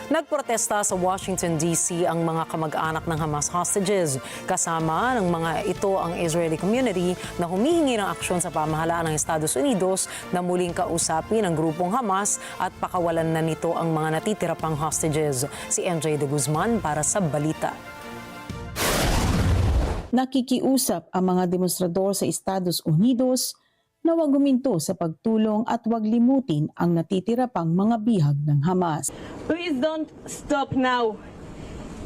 Nagprotesta sa Washington, D.C. ang mga kamag-anak ng Hamas hostages. Kasama ng mga ito ang Israeli community na humihingi ng aksyon sa pamahalaan ng Estados Unidos na muling kausapin ang grupong Hamas at pakawalan na nito ang mga natitira pang hostages. Si MJ de Guzman para sa balita. Nakikiusap ang mga demonstrador sa Estados Unidos na huwag guminto sa pagtulong at huwag limutin ang natitira pang mga bihag ng Hamas. Please don't stop now.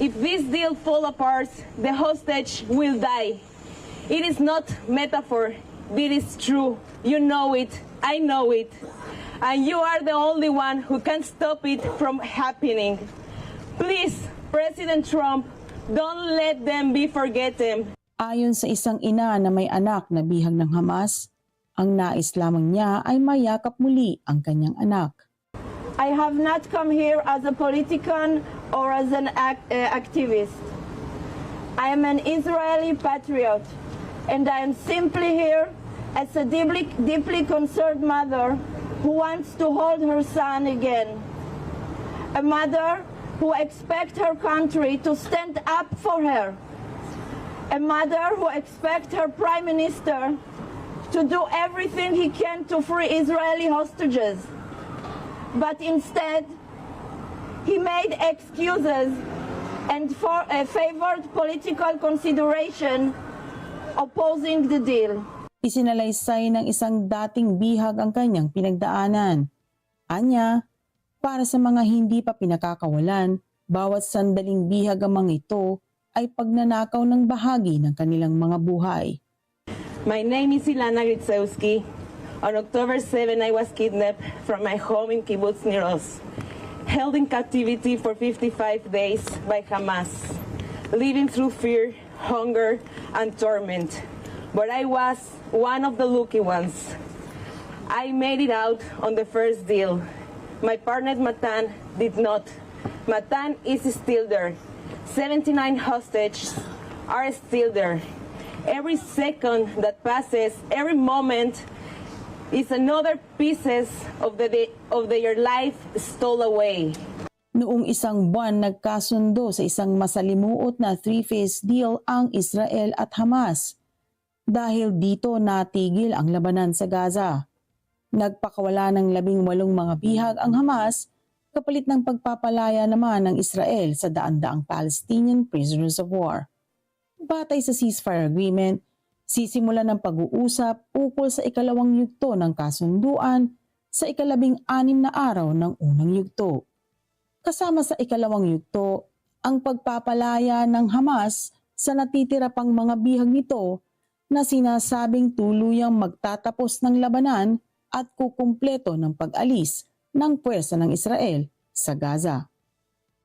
If this deal fall apart, the hostage will die. It is not metaphor. It is true. You know it. I know it. And you are the only one who can stop it from happening. Please, President Trump, don't let them be forgotten. Ayon sa isang ina na may anak na bihag ng Hamas, ang nais lamang niya ay mayakap muli ang kanyang anak. I have not come here as a politician or as an activist. I am an Israeli patriot, and I am simply here as a deeply concerned mother who wants to hold her son again. A mother who expects her country to stand up for her. A mother who expects her prime minister to do everything he can to free Israeli hostages. But instead, he made excuses and favored political consideration opposing the deal. Isinalaysay ng isang dating bihag ang kanyang pinagdaanan. Anya, para sa mga hindi pa pinakakawalan, bawat sandaling bihag ang mga ito ay pagnanakaw ng bahagi ng kanilang mga buhay. My name is Ilana Gritsewski. On October 7, I was kidnapped from my home in Kibbutz Nir Oz, held in captivity for 55 days by Hamas, living through fear, hunger, and torment. But I was one of the lucky ones. I made it out on the first deal. My partner Matan did not. Matan is still there. 79 hostages are still there. Every second that passes, every moment is another pieces of their life stole away. Noong isang buwan, nagkasundo sa isang masalimuot na three-phase deal ang Israel at Hamas. Dahil dito natigil ang labanan sa Gaza. Nagpakawala ng 18 mga bihag ang Hamas, kapalit ng pagpapalaya naman ng Israel sa daan-daang Palestinian prisoners of war. Batay sa ceasefire agreement, sisimulan ng pag-uusap ukol sa ikalawang yugto ng kasunduan sa ika-16 na araw ng unang yugto. Kasama sa ikalawang yugto, ang pagpapalaya ng Hamas sa natitira pang mga bihag nito na sinasabing tuluyang magtatapos ng labanan at kukumpleto ng pag-alis ng puwersa ng Israel sa Gaza.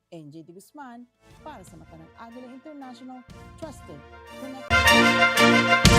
MJ de Guzman para sa Mata ng Agila International, Trusted, Connected.